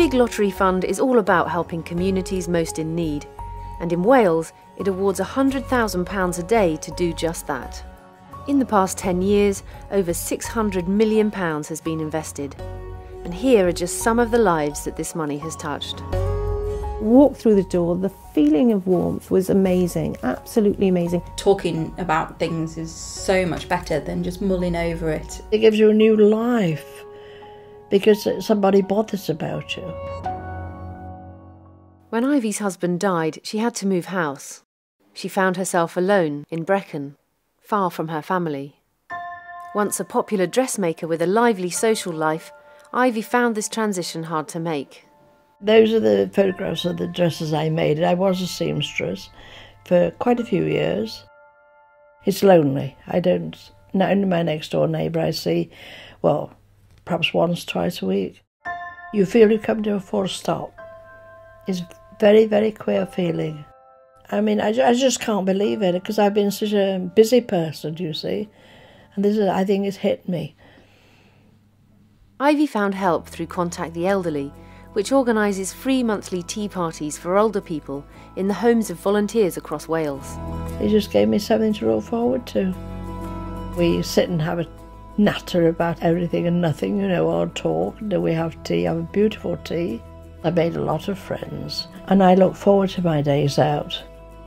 Big Lottery Fund is all about helping communities most in need, and in Wales it awards £100,000 a day to do just that. In the past 10 years, over £600 million has been invested. And here are just some of the lives that this money has touched. Walked through the door, the feeling of warmth was amazing, absolutely amazing. Talking about things is so much better than just mulling over it. It gives you a new life because somebody bothers about you. When Ivy's husband died, she had to move house. She found herself alone in Brecon, far from her family. Once a popular dressmaker with a lively social life, Ivy found this transition hard to make. Those are the photographs of the dresses I made. I was a seamstress for quite a few years. It's lonely. Not only my next door neighbour I see, well, perhaps once, twice a week. You feel you come to a full stop. It's very, very queer feeling. I mean, I just can't believe it because I've been such a busy person, you see. And this is, I think it's hit me. Ivy found help through Contact the Elderly, which organises free monthly tea parties for older people in the homes of volunteers across Wales. It just gave me something to look forward to. We sit and have a natter about everything and nothing, you know, or talk, and then we have tea, have a beautiful tea. I made a lot of friends, and I look forward to my days out.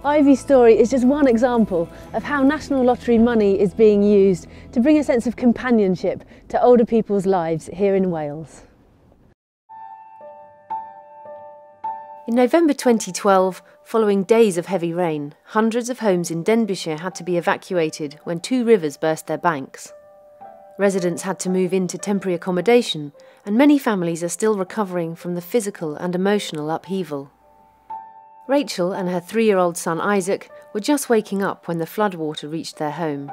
Ivy's story is just one example of how National Lottery money is being used to bring a sense of companionship to older people's lives here in Wales. In November 2012, following days of heavy rain, hundreds of homes in Denbighshire had to be evacuated when two rivers burst their banks. Residents had to move into temporary accommodation, and many families are still recovering from the physical and emotional upheaval. Rachel and her 3-year-old son Isaac were just waking up when the floodwater reached their home.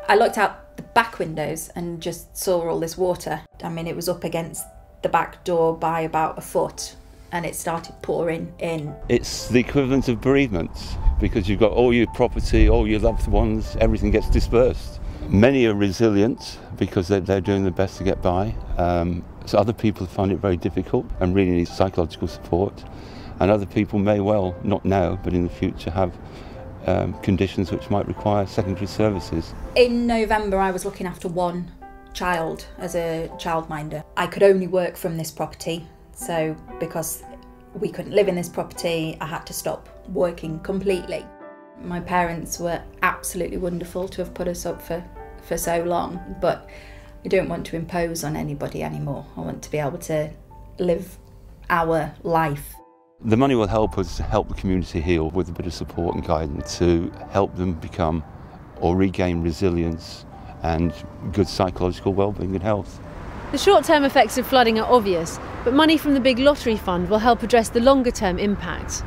I looked out the back windows and just saw all this water. I mean, it was up against the back door by about a foot and it started pouring in. It's the equivalent of bereavement because you've got all your property, all your loved ones, everything gets dispersed. Many are resilient because they're doing their best to get by. So other people find it very difficult and really need psychological support. And other people may well, not now, but in the future, have conditions which might require secondary services. In November, I was looking after one child as a childminder. I could only work from this property, so because we couldn't live in this property, I had to stop working completely. My parents were absolutely wonderful to have put us up for so long, but I don't want to impose on anybody anymore. I want to be able to live our life. The money will help us help the community heal with a bit of support and guidance to help them become or regain resilience and good psychological well-being and health. The short-term effects of flooding are obvious, but money from the Big Lottery Fund will help address the longer-term impact.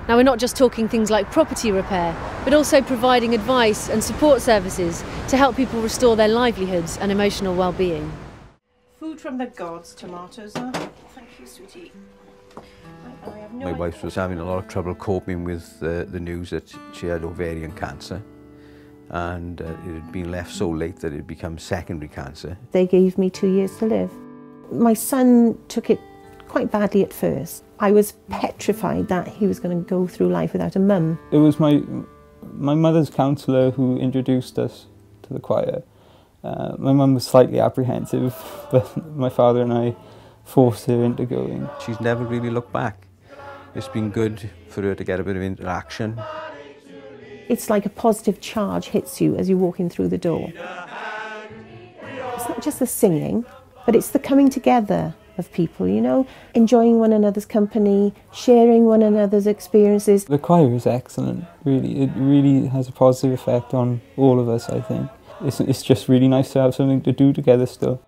Now, we're not just talking things like property repair, but also providing advice and support services to help people restore their livelihoods and emotional well-being. Food from the gods, tomatoes. Thank you, sweetie. My wife was having a lot of trouble coping with the news that she had ovarian cancer, and it had been left so late that it had become secondary cancer. They gave me 2 years to live. My son took it quite badly at first. I was petrified that he was going to go through life without a mum. It was my mother's counsellor who introduced us to the choir. My mum was slightly apprehensive, but my father and I forced her into going. She's never really looked back. It's been good for her to get a bit of interaction. It's like a positive charge hits you as you're walking through the door. It's not just the singing, but it's the coming together of people, you know, enjoying one another's company, sharing one another's experiences. The choir is excellent, really. It really has a positive effect on all of us, I think. It's just really nice to have something to do together still.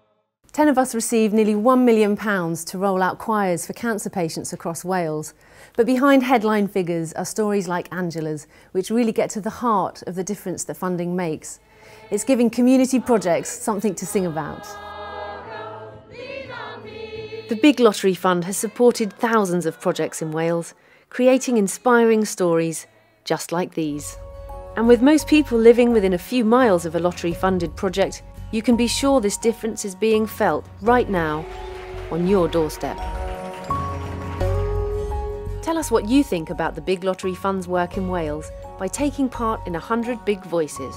10 of us received nearly £1 million to roll out choirs for cancer patients across Wales. But behind headline figures are stories like Angela's, which really get to the heart of the difference that funding makes. It's giving community projects something to sing about. The Big Lottery Fund has supported thousands of projects in Wales, creating inspiring stories just like these. And with most people living within a few miles of a lottery-funded project, you can be sure this difference is being felt right now on your doorstep. Tell us what you think about the Big Lottery Fund's work in Wales by taking part in 100 Big Voices.